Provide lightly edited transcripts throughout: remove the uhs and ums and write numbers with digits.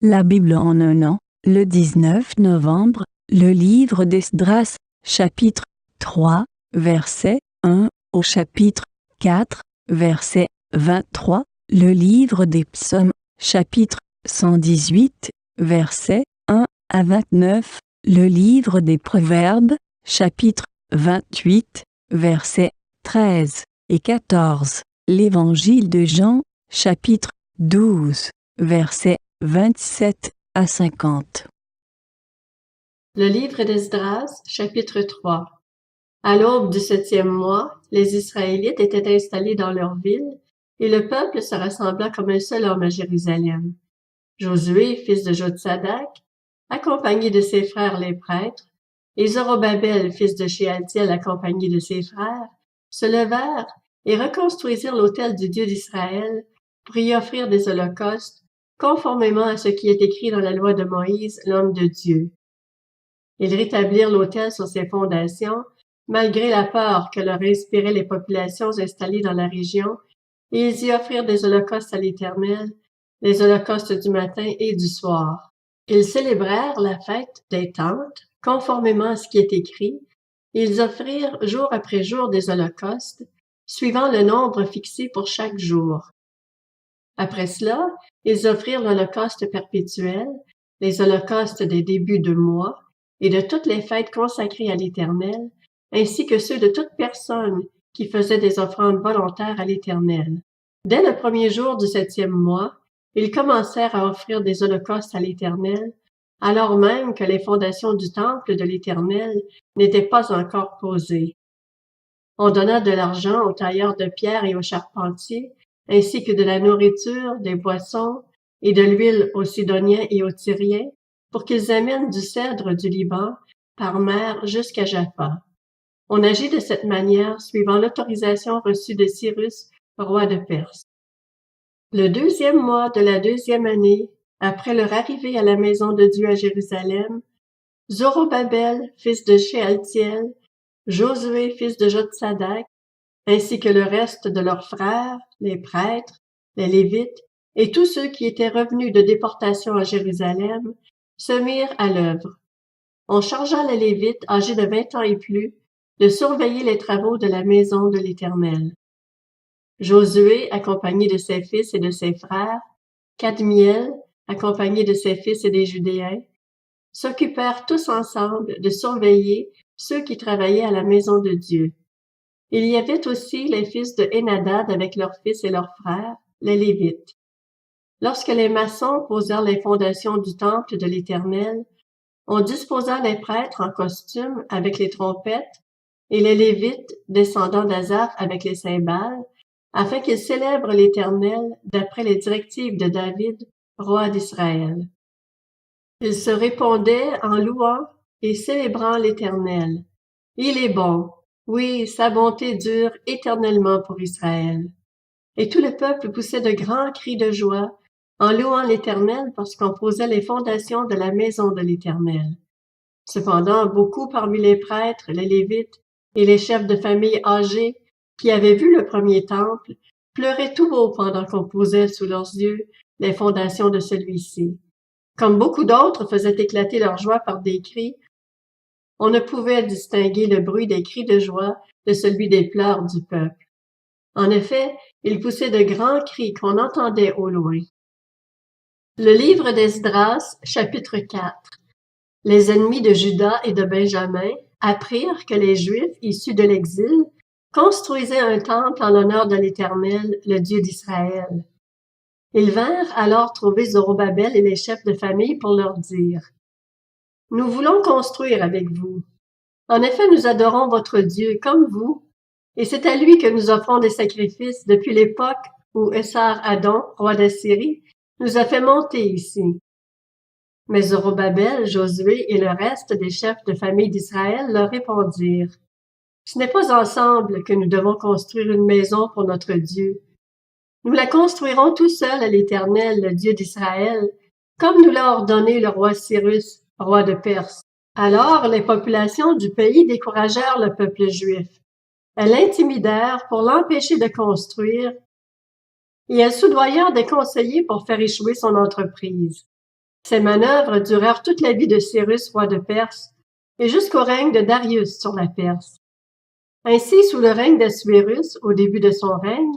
La Bible en un an, le 19 novembre, le livre d'Esdras, chapitre 3, verset 1 au chapitre 4, verset 23, le livre des psaumes, chapitre 118, verset 1 à 29, le livre des proverbes, chapitre 28, versets 13 et 14, l'évangile de Jean, chapitre 12, versets 27 à 50. Le livre d'Esdras, chapitre 3. À l'aube du 7e mois, les Israélites étaient installés dans leur ville, et le peuple se rassembla comme un seul homme à Jérusalem. Josué, fils de Jotsadak, accompagné de ses frères les prêtres, et Zorobabel, fils de Shealtiel, accompagné de ses frères, se levèrent et reconstruisirent l'autel du Dieu d'Israël pour y offrir des holocaustes, conformément à ce qui est écrit dans la loi de Moïse, l'homme de Dieu. Ils rétablirent l'autel sur ses fondations, malgré la peur que leur inspiraient les populations installées dans la région, et ils y offrirent des holocaustes à l'Éternel, les holocaustes du matin et du soir. Ils célébrèrent la fête des tentes, conformément à ce qui est écrit, et ils offrirent jour après jour des holocaustes, suivant le nombre fixé pour chaque jour. Après cela, ils offrirent l'holocauste perpétuel, les holocaustes des débuts de mois, et de toutes les fêtes consacrées à l'Éternel, ainsi que ceux de toute personne qui faisait des offrandes volontaires à l'Éternel. Dès le premier jour du 7e mois, ils commencèrent à offrir des holocaustes à l'Éternel, alors même que les fondations du temple de l'Éternel n'étaient pas encore posées. On donna de l'argent aux tailleurs de pierre et aux charpentiers, ainsi que de la nourriture, des boissons et de l'huile aux Sidoniens et aux Tyriens, pour qu'ils amènent du cèdre du Liban par mer jusqu'à Jaffa. On agit de cette manière suivant l'autorisation reçue de Cyrus, roi de Perse. Le 2e mois de la 2e année, après leur arrivée à la maison de Dieu à Jérusalem, Zorobabel, fils de Shealtiel, Josué, fils de Jotsadak, ainsi que le reste de leurs frères, les prêtres, les Lévites, et tous ceux qui étaient revenus de déportation à Jérusalem, se mirent à l'œuvre. On chargea les Lévites âgés de 20 ans et plus de surveiller les travaux de la maison de l'Éternel. Josué, accompagné de ses fils et de ses frères, Kadmiel, accompagné de ses fils et des Judéens, s'occupèrent tous ensemble de surveiller ceux qui travaillaient à la maison de Dieu. Il y avait aussi les fils de Henadad avec leurs fils et leurs frères, les Lévites. Lorsque les maçons posèrent les fondations du temple de l'Éternel, on disposa les prêtres en costume avec les trompettes et les Lévites descendant d'Azaph avec les cymbales, afin qu'ils célèbrent l'Éternel d'après les directives de David, roi d'Israël. Ils se répondaient en louant et célébrant l'Éternel. Il est bon, oui, sa bonté dure éternellement pour Israël. Et tout le peuple poussait de grands cris de joie en louant l'Éternel parce qu'on posait les fondations de la maison de l'Éternel. Cependant, beaucoup parmi les prêtres, les Lévites et les chefs de famille âgés qui avaient vu le premier temple pleuraient tout haut pendant qu'on posait sous leurs yeux les fondations de celui-ci. Comme beaucoup d'autres faisaient éclater leur joie par des cris, on ne pouvait distinguer le bruit des cris de joie de celui des pleurs du peuple. En effet, ils poussaient de grands cris qu'on entendait au loin. Le livre d'Esdras, chapitre 4. Les ennemis de Juda et de Benjamin apprirent que les Juifs issus de l'exil construisaient un temple en l'honneur de l'Éternel, le Dieu d'Israël. Ils vinrent alors trouver Zorobabel et les chefs de famille pour leur dire: « Nous voulons construire avec vous. En effet, nous adorons votre Dieu comme vous, et c'est à lui que nous offrons des sacrifices depuis l'époque où Essar-Hadon, roi d'Assyrie, nous a fait monter ici. » Mais Zorobabel, Josué et le reste des chefs de famille d'Israël leur répondirent: « Ce n'est pas ensemble que nous devons construire une maison pour notre Dieu. Nous la construirons tout seuls à l'Éternel, le Dieu d'Israël, comme nous l'a ordonné le roi Cyrus, roi de Perse. » Alors les populations du pays découragèrent le peuple juif. Elles l'intimidèrent pour l'empêcher de construire, et elles soudoyèrent des conseillers pour faire échouer son entreprise. Ces manœuvres durèrent toute la vie de Cyrus, roi de Perse, et jusqu'au règne de Darius sur la Perse. Ainsi, sous le règne d'Assuérus, au début de son règne,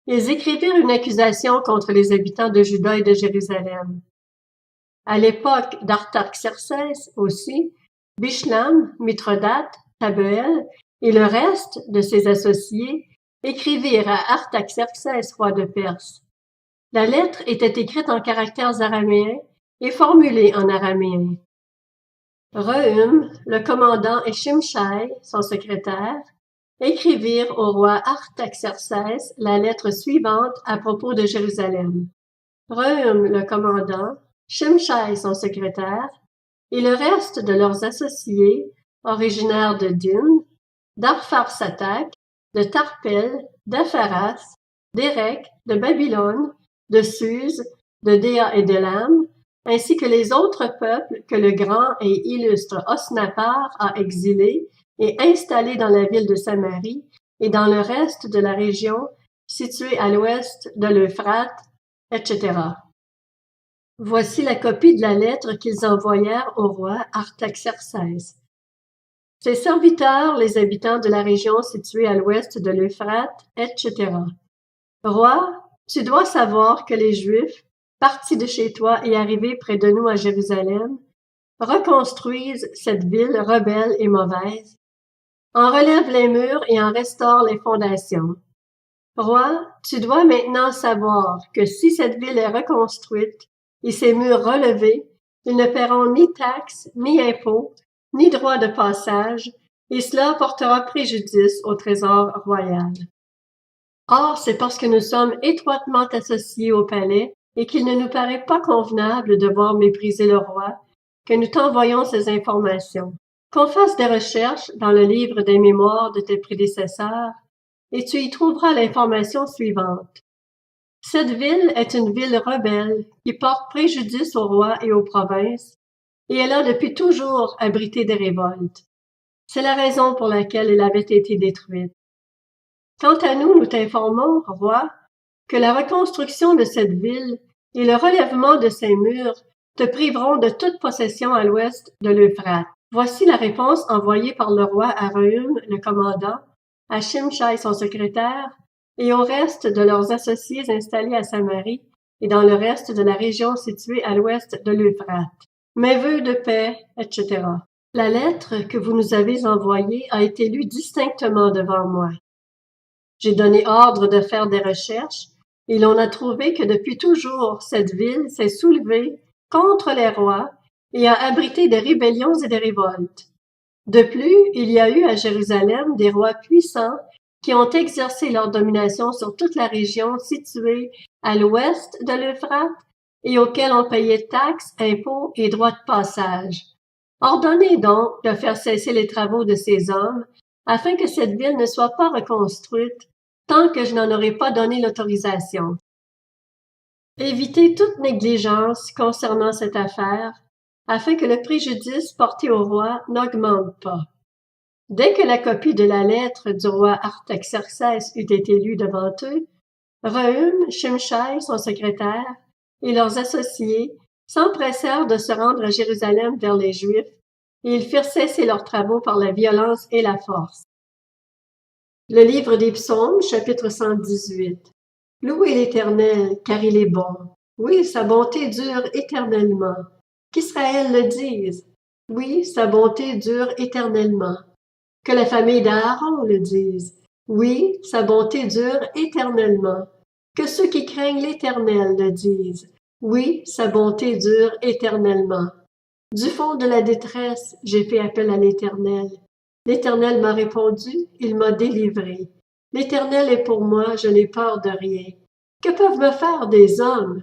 ils écrivirent une accusation contre les habitants de Juda et de Jérusalem. À l'époque d'Artaxerxès aussi, Bishlam, Mithrodate, Tabeel et le reste de ses associés écrivirent à Artaxerxès, roi de Perse. La lettre était écrite en caractères araméens et formulée en araméen. Rehum, le commandant, et Shimshai, son secrétaire, écrivirent au roi Artaxerxès la lettre suivante à propos de Jérusalem. Rehum, le commandant, Shimshai, son secrétaire, et le reste de leurs associés, originaires de Din, d'Arpharsatak, de Tarpel, d'Apharas, d'Érec, de Babylone, de Suse, de Déa et d'Élam, ainsi que les autres peuples que le grand et illustre Osnappar a exilés et installés dans la ville de Samarie et dans le reste de la région située à l'ouest de l'Euphrate, etc. Voici la copie de la lettre qu'ils envoyèrent au roi Artaxerxès. Ses serviteurs, les habitants de la région située à l'ouest de l'Euphrate, etc. Roi, tu dois savoir que les Juifs, partis de chez toi et arrivés près de nous à Jérusalem, reconstruisent cette ville rebelle et mauvaise, en relèvent les murs et en restaurent les fondations. Roi, tu dois maintenant savoir que si cette ville est reconstruite et ses murs relevés, ils ne paieront ni taxes, ni impôts, ni droits de passage, et cela portera préjudice au trésor royal. Or, c'est parce que nous sommes étroitement associés au palais et qu'il ne nous paraît pas convenable de voir mépriser le roi que nous t'envoyons ces informations. Qu'on fasse des recherches dans le livre des mémoires de tes prédécesseurs, et tu y trouveras l'information suivante. Cette ville est une ville rebelle qui porte préjudice au roi et aux provinces, et elle a depuis toujours abrité des révoltes. C'est la raison pour laquelle elle avait été détruite. Quant à nous, nous t'informons, roi, que la reconstruction de cette ville et le relèvement de ses murs te priveront de toute possession à l'ouest de l'Euphrate. Voici la réponse envoyée par le roi à Rehum, le commandant, à Shimshai, son secrétaire, et au reste de leurs associés installés à Samarie et dans le reste de la région située à l'ouest de l'Euphrate. Mes vœux de paix, etc. La lettre que vous nous avez envoyée a été lue distinctement devant moi. J'ai donné ordre de faire des recherches, et l'on a trouvé que depuis toujours cette ville s'est soulevée contre les rois et a abrité des rébellions et des révoltes. De plus, il y a eu à Jérusalem des rois puissants qui ont exercé leur domination sur toute la région située à l'ouest de l'Euphrate et auxquels on payait taxes, impôts et droits de passage. Ordonnez donc de faire cesser les travaux de ces hommes afin que cette ville ne soit pas reconstruite tant que je n'en aurai pas donné l'autorisation. Évitez toute négligence concernant cette affaire afin que le préjudice porté au roi n'augmente pas. Dès que la copie de la lettre du roi Artaxerxès eut été lue devant eux, Rehum, Shimshai, son secrétaire, et leurs associés s'empressèrent de se rendre à Jérusalem vers les Juifs, et ils firent cesser leurs travaux par la violence et la force. Le livre des Psaumes, chapitre 118. Louez l'Éternel, car il est bon. Oui, sa bonté dure éternellement. Qu'Israël le dise. Oui, sa bonté dure éternellement. Que la famille d'Aaron le dise. Oui, sa bonté dure éternellement. Que ceux qui craignent l'Éternel le disent. Oui, sa bonté dure éternellement. Du fond de la détresse, j'ai fait appel à l'Éternel. L'Éternel m'a répondu, il m'a délivré. L'Éternel est pour moi, je n'ai peur de rien. Que peuvent me faire des hommes?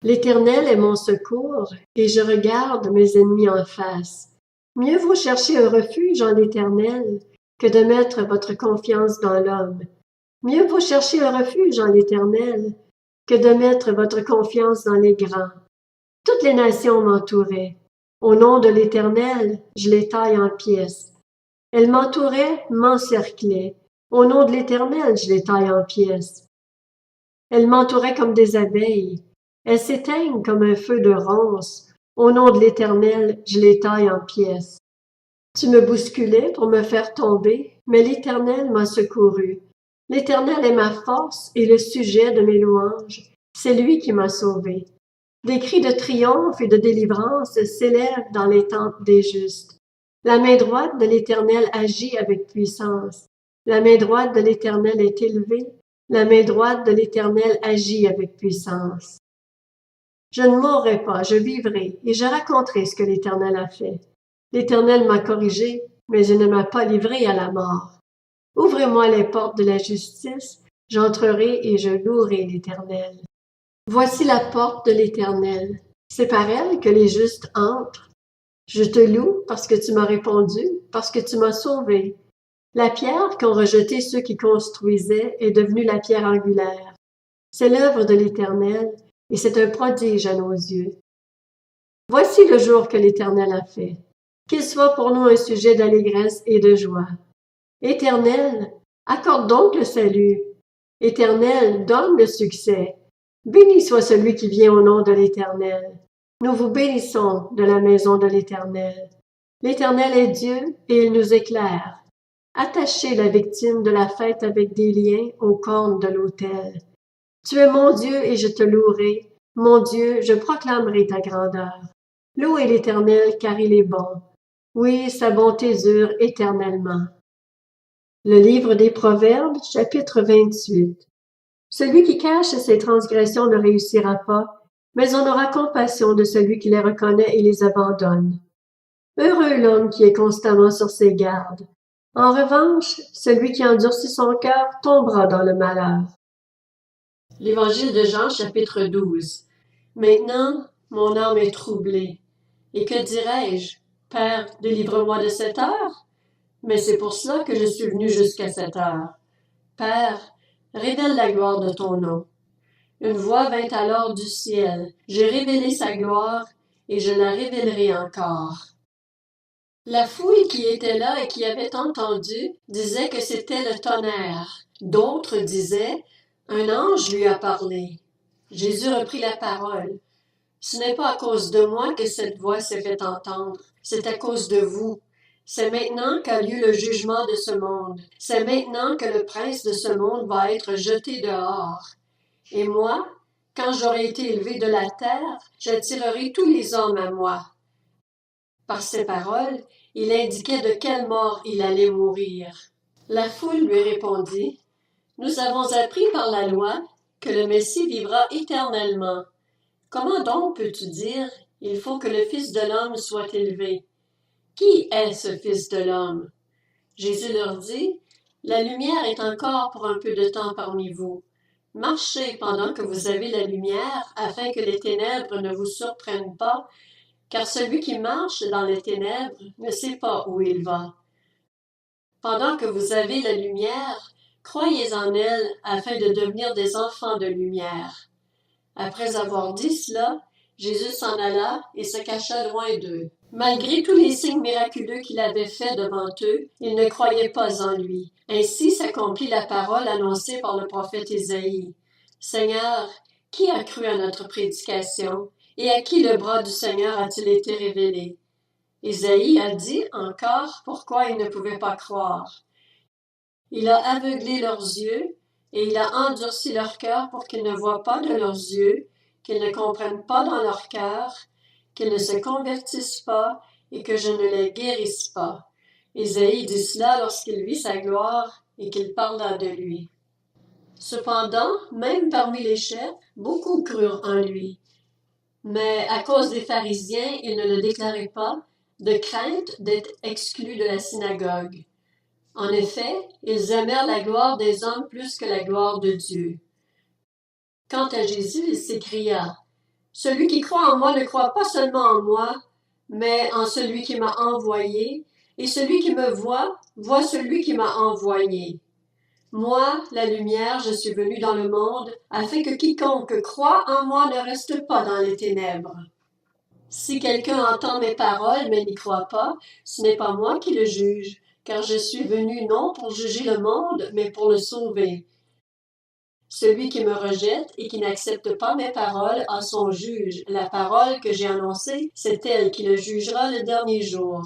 L'Éternel est mon secours, et je regarde mes ennemis en face. Mieux vaut chercher un refuge en l'Éternel que de mettre votre confiance dans l'homme. Mieux vaut chercher un refuge en l'Éternel que de mettre votre confiance dans les grands. Toutes les nations m'entouraient. Au nom de l'Éternel, je les taille en pièces. Elles m'entouraient, m'encerclaient. Au nom de l'Éternel, je les taille en pièces. Elles m'entouraient comme des abeilles. Elles s'éteignent comme un feu de ronces. Au nom de l'Éternel, je les taille en pièces. Tu me bousculais pour me faire tomber, mais l'Éternel m'a secouru. L'Éternel est ma force et le sujet de mes louanges. C'est lui qui m'a sauvé. Des cris de triomphe et de délivrance s'élèvent dans les tentes des justes. La main droite de l'Éternel agit avec puissance. La main droite de l'Éternel est élevée. La main droite de l'Éternel agit avec puissance. Je ne mourrai pas, je vivrai, et je raconterai ce que l'Éternel a fait. L'Éternel m'a corrigé, mais il ne m'a pas livré à la mort. Ouvrez-moi les portes de la justice, j'entrerai et je louerai l'Éternel. Voici la porte de l'Éternel. C'est par elle que les justes entrent. Je te loue parce que tu m'as répondu, parce que tu m'as sauvé. La pierre qu'ont rejetée ceux qui construisaient est devenue la pierre angulaire. C'est l'œuvre de l'Éternel, et c'est un prodige à nos yeux. Voici le jour que l'Éternel a fait. Qu'il soit pour nous un sujet d'allégresse et de joie. Éternel, accorde donc le salut. Éternel, donne le succès. Béni soit celui qui vient au nom de l'Éternel. Nous vous bénissons de la maison de l'Éternel. L'Éternel est Dieu et il nous éclaire. Attachez la victime de la fête avec des liens aux cornes de l'autel. Tu es mon Dieu et je te louerai. Mon Dieu, je proclamerai ta grandeur. Louez l'Éternel car il est bon. Oui, sa bonté dure éternellement. Le livre des Proverbes, chapitre 28. Celui qui cache ses transgressions ne réussira pas, mais on aura compassion de celui qui les reconnaît et les abandonne. Heureux l'homme qui est constamment sur ses gardes. En revanche, celui qui endurcit son cœur tombera dans le malheur. L'Évangile de Jean, chapitre 12. Maintenant, mon âme est troublée. Et que dirais-je? Père, délivre-moi de cette heure? Mais c'est pour cela que je suis venu jusqu'à cette heure. Père, révèle la gloire de ton nom. Une voix vint alors du ciel. J'ai révélé sa gloire, et je la révélerai encore. La foule qui était là et qui avait entendu disait que c'était le tonnerre. D'autres disaient, un ange lui a parlé. Jésus reprit la parole. Ce n'est pas à cause de moi que cette voix s'est fait entendre, c'est à cause de vous. C'est maintenant qu'a lieu le jugement de ce monde. C'est maintenant que le prince de ce monde va être jeté dehors. Et moi, quand j'aurai été élevé de la terre, j'attirerai tous les hommes à moi. Par ces paroles, il indiquait de quelle mort il allait mourir. La foule lui répondit, « Nous avons appris par la loi que le Messie vivra éternellement. Comment donc peux-tu dire, il faut que le Fils de l'homme soit élevé? Qui est ce Fils de l'homme? » Jésus leur dit, « La lumière est encore pour un peu de temps parmi vous. Marchez pendant que vous avez la lumière, afin que les ténèbres ne vous surprennent pas, car celui qui marche dans les ténèbres ne sait pas où il va. Pendant que vous avez la lumière, croyez en elle afin de devenir des enfants de lumière. » Après avoir dit cela, Jésus s'en alla et se cacha loin d'eux. Malgré tous les signes miraculeux qu'il avait faits devant eux, ils ne croyaient pas en lui. Ainsi s'accomplit la parole annoncée par le prophète Isaïe. « Seigneur, qui a cru à notre prédication? Et à qui le bras du Seigneur a-t-il été révélé? » Isaïe a dit encore pourquoi ils ne pouvaient pas croire. Il a aveuglé leurs yeux, et il a endurci leur cœur pour qu'ils ne voient pas de leurs yeux, qu'ils ne comprennent pas dans leur cœur, qu'ils ne se convertissent pas, et que je ne les guérisse pas. Isaïe dit cela lorsqu'il vit sa gloire et qu'il parla de lui. Cependant, même parmi les chefs, beaucoup crurent en lui. Mais à cause des pharisiens, ils ne le déclaraient pas, de crainte d'être exclus de la synagogue. En effet, ils aimèrent la gloire des hommes plus que la gloire de Dieu. Quant à Jésus, il s'écria, « Celui qui croit en moi ne croit pas seulement en moi, mais en celui qui m'a envoyé, et celui qui me voit, voit celui qui m'a envoyé. Moi, la lumière, je suis venu dans le monde, afin que quiconque croit en moi ne reste pas dans les ténèbres. Si quelqu'un entend mes paroles mais n'y croit pas, ce n'est pas moi qui le juge, car je suis venu non pour juger le monde, mais pour le sauver. Celui qui me rejette et qui n'accepte pas mes paroles a son juge. La parole que j'ai annoncée, c'est elle qui le jugera le dernier jour.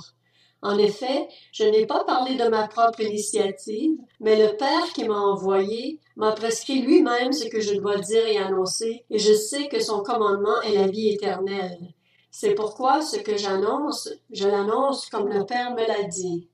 En effet, je n'ai pas parlé de ma propre initiative, mais le Père qui m'a envoyé m'a prescrit lui-même ce que je dois dire et annoncer, et je sais que son commandement est la vie éternelle. C'est pourquoi ce que j'annonce, je l'annonce comme le Père me l'a dit.